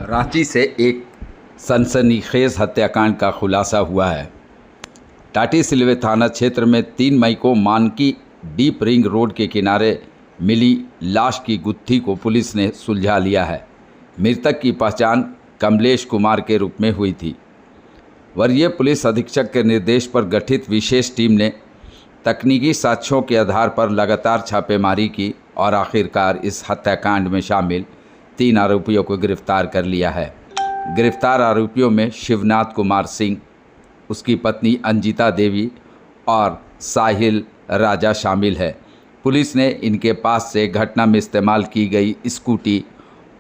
रांची से एक सनसनीखेज हत्याकांड का खुलासा हुआ है। टाटी सिलवे थाना क्षेत्र में 3 मई को मानकी डीप रिंग रोड के किनारे मिली लाश की गुत्थी को पुलिस ने सुलझा लिया है। मृतक की पहचान कमलेश कुमार के रूप में हुई थी। वरीय पुलिस अधीक्षक के निर्देश पर गठित विशेष टीम ने तकनीकी साक्ष्यों के आधार पर लगातार छापेमारी की और आखिरकार इस हत्याकांड में शामिल 3 आरोपियों को गिरफ्तार कर लिया है। गिरफ्तार आरोपियों में शिवनाथ कुमार सिंह, उसकी पत्नी अंजिता देवी और साहिल राजा शामिल है। पुलिस ने इनके पास से घटना में इस्तेमाल की गई स्कूटी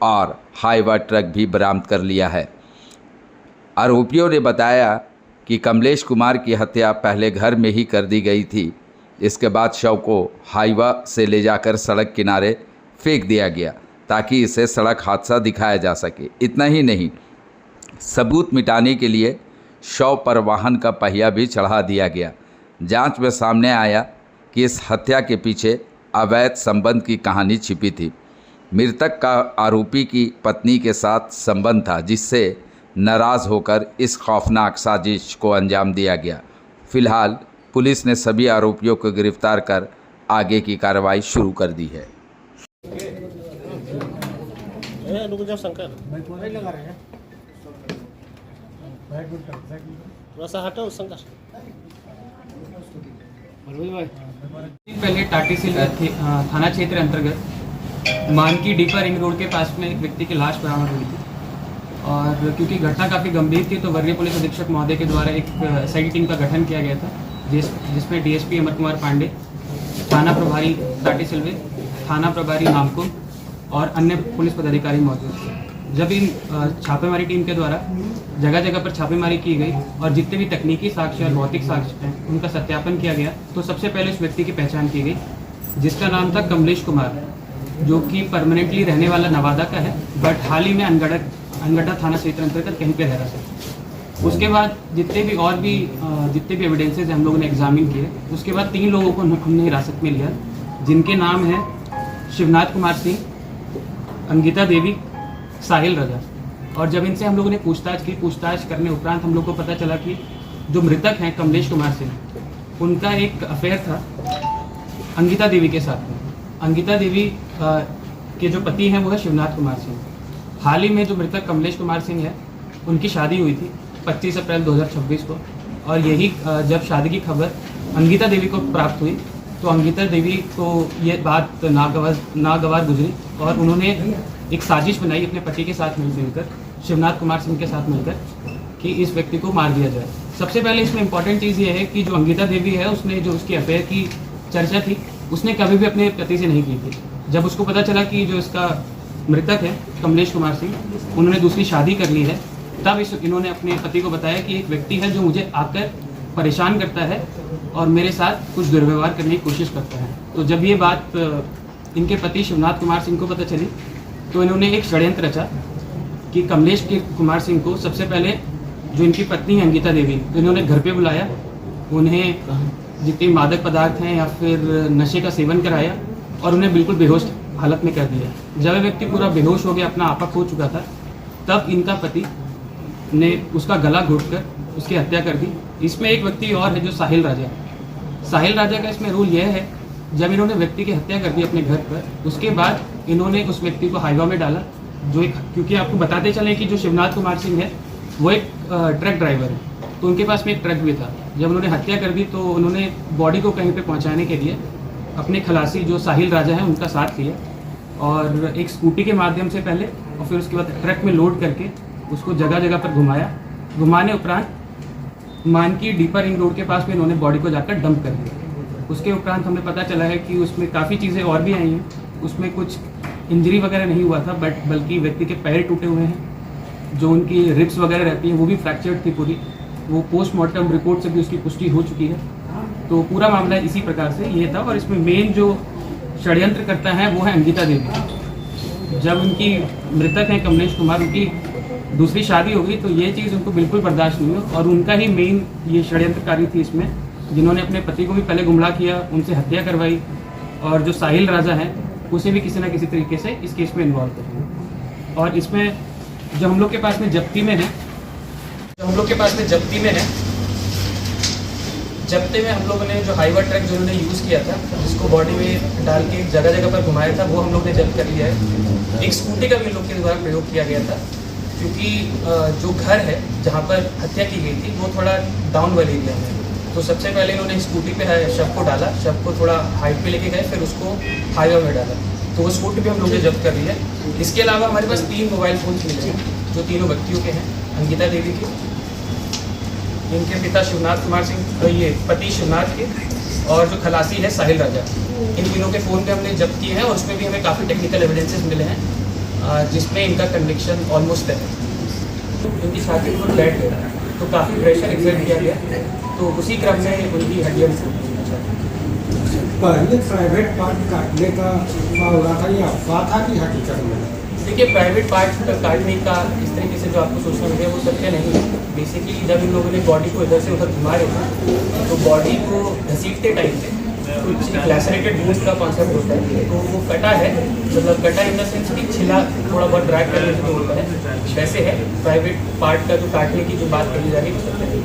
और हाईवा ट्रक भी बरामद कर लिया है। आरोपियों ने बताया कि कमलेश कुमार की हत्या पहले घर में ही कर दी गई थी। इसके बाद शव को हाईवा से ले जाकर सड़क किनारे फेंक दिया गया ताकि इसे सड़क हादसा दिखाया जा सके। इतना ही नहीं, सबूत मिटाने के लिए शव पर वाहन का पहिया भी चढ़ा दिया गया। जांच में सामने आया कि इस हत्या के पीछे अवैध संबंध की कहानी छिपी थी। मृतक का आरोपी की पत्नी के साथ संबंध था, जिससे नाराज़ होकर इस खौफनाक साजिश को अंजाम दिया गया। फिलहाल पुलिस ने सभी आरोपियों को गिरफ्तार कर आगे की कार्रवाई शुरू कर दी है। पहले टाटी सिलवे थाना क्षेत्र अंतर्गत मानकी डीपर रिंग रोड के पास में एक व्यक्ति की लाश बरामद हुई थी और क्योंकि घटना काफ़ी गंभीर थी तो वरीय पुलिस अधीक्षक महोदय के द्वारा एक एसआईटी टीम का गठन किया गया था, जिसमें डीएसपी अमर कुमार पांडे, थाना प्रभारी टाटी सिलवे, थाना प्रभारी नामकुम और अन्य पुलिस पदाधिकारी मौजूद थे। जब इन छापेमारी टीम के द्वारा जगह जगह पर छापेमारी की गई और जितने भी तकनीकी साक्ष्य और भौतिक साक्ष्य हैं उनका सत्यापन किया गया तो सबसे पहले उस व्यक्ति की पहचान की गई, जिसका नाम था कमलेश कुमार, जो कि परमानेंटली रहने वाला नवादा का है, बट हाल ही में अनगढ़ा थाना क्षेत्र अंतर्गत कहीं पे रह रहा था। उसके बाद जितने भी एविडेंसेज हम लोगों ने एग्जामिन किए, उसके बाद 3 लोगों को हमने हिरासत में लिया, जिनके नाम हैं शिवनाथ कुमार सिंह, अंगिता देवी, साहिल राजा। और जब इनसे हम लोगों ने पूछताछ करने उपरांत हम लोग को पता चला कि जो मृतक हैं कमलेश कुमार सिंह, उनका एक अफेयर था अंगिता देवी के साथ में। अंगिता देवी के जो पति हैं वो है शिवनाथ कुमार सिंह। हाल ही में जो मृतक कमलेश कुमार सिंह है उनकी शादी हुई थी 25 अप्रैल 2026 को, और यही जब शादी की खबर अंगिता देवी को प्राप्त हुई तो अंगिता देवी को ये बात नागवार गुजरी और उन्होंने एक साजिश बनाई अपने पति के साथ मिलकर, शिवनाथ कुमार सिंह के साथ मिलकर, कि इस व्यक्ति को मार दिया जाए। सबसे पहले इसमें इम्पॉर्टेंट चीज़ ये है कि जो अंगिता देवी है उसने जो उसकी अफेयर की चर्चा थी उसने कभी भी अपने पति से नहीं की थी। जब उसको पता चला कि जो इसका मृतक है कमलेश कुमार सिंह, उन्होंने दूसरी शादी कर ली है, तब इन्होंने अपने पति को बताया कि एक व्यक्ति है जो मुझे आकर परेशान करता है और मेरे साथ कुछ दुर्व्यवहार करने की कोशिश करता है। तो जब ये बात इनके पति शिवनाथ कुमार सिंह को पता चली तो इन्होंने एक षड्यंत्र रचा कि कमलेश कुमार सिंह को सबसे पहले जो इनकी पत्नी है अंगिता देवी, तो इन्होंने घर पे बुलाया, उन्हें जितने मादक पदार्थ हैं या फिर नशे का सेवन कराया और उन्हें बिल्कुल बेहोश हालत में कर दिया। जब व्यक्ति पूरा बेहोश हो गया, अपना आपा खो चुका था, तब इनका पति ने उसका गला घोंटकर उसकी हत्या कर दी। इसमें एक व्यक्ति और है जो साहिल राजा का इसमें रूल यह है, जब इन्होंने व्यक्ति की हत्या कर दी अपने घर पर, उसके बाद इन्होंने उस व्यक्ति को हाईवा में डाला, जो एक, क्योंकि आपको बताते चलें कि जो शिवनाथ कुमार सिंह है वो एक ट्रक ड्राइवर है, तो उनके पास में एक ट्रक भी था। जब उन्होंने हत्या कर दी तो उन्होंने बॉडी को कहीं पे पहुंचाने के लिए अपने खलासी जो साहिल राजा है उनका साथ लिया और एक स्कूटी के माध्यम से पहले और फिर उसके बाद ट्रक में लोड करके उसको जगह जगह पर घुमाया। घुमाने उपरांत मानकी डीपर रिंग रोड के पास में इन्होंने बॉडी को जाकर डंप कर दिया। उसके उपरांत हमें पता चला है कि उसमें काफ़ी चीज़ें और भी आई हैं। उसमें कुछ इंजरी वगैरह नहीं हुआ था, बल्कि व्यक्ति के पैर टूटे हुए हैं, जो उनकी रिब्स वगैरह रहती हैं वो भी फ्रैक्चर्ड थी पूरी। वो पोस्टमार्टम रिपोर्ट से भी उसकी पुष्टि हो चुकी है। तो पूरा मामला इसी प्रकार से ये था और इसमें मेन जो षड्यंत्र करता है वो है अंगिता देवी। जब उनकी मृतक हैं कमलेश कुमार, उनकी दूसरी शादी हो गई तो ये चीज़ उनको बिल्कुल बर्दाश्त नहीं हुई और उनका ही मेन ये षड्यंत्रकारी थी इसमें, जिन्होंने अपने पति को भी पहले गुमराह किया, उनसे हत्या करवाई और जो साहिल राजा हैं उसे भी किसी न किसी तरीके से इस केस में इन्वॉल्व कर। और इसमें जो हम लोग के पास में जब्ती में है, जब्ते में हम लोगों ने जो हाईवा ट्रक जो उन्होंने यूज़ किया था, जिसको बॉडी में डाल के जगह जगह पर घुमाया था, वो हम लोग ने जब्त कर लिया है। एक स्कूटी का भी इन लोग के द्वारा प्रयोग किया गया था, क्योंकि जो घर है जहाँ पर हत्या की गई थी वो थोड़ा डाउन वाले एरिया में। तो सबसे पहले इन्होंने स्कूटी पे शव को डाला, शव को थोड़ा हाइट पे लेके गए, फिर उसको हाईवे में डाला। तो वो स्कूटी भी हम लोग ने जब्त कर लिया। इसके अलावा हमारे पास 3 मोबाइल फ़ोन मिले हैं, जो तीनों व्यक्तियों के हैं। अंकिता देवी के, इनके पिता शिवनाथ कुमार सिंह, तो ये पति शिवनाथ के, और जो खलासी है साहिल राजा, इन तीनों के फ़ोन पे हमने जब्त किए हैं। और उसमें भी हमें काफ़ी टेक्निकल एविडेंसेस मिले हैं, जिसमें इनका कन्विक्शन ऑलमोस्ट है। इनकी छाती पर ब्लड है, तो काफ़ी प्रेशर एक्सर्ट किया गया, तो उसी क्रम में उनकी हड्डियाँ पहले प्राइवेट पार्ट काटने का मामला था या अफवाह था कि हकीकत में? देखिए, प्राइवेट पार्ट काटने का इस तरीके से जो आपको सोचना मिले वो सत्य नहीं है। बेसिकली जब इन लोगों ने बॉडी को इधर से उधर घुमा रहे थे, तो बॉडी को घसीटते टाइम पे कुछ लैसरेटेड बोन्स का कॉन्सेप्ट होता है, तो वो कटा है, मतलब कटा इन द सेंस कि छिला थोड़ा बहुत ड्रैग करने से होता है, वैसे है। प्राइवेट पार्ट का जो काटने की जो बात कही जा रही है वो सत्य नहीं।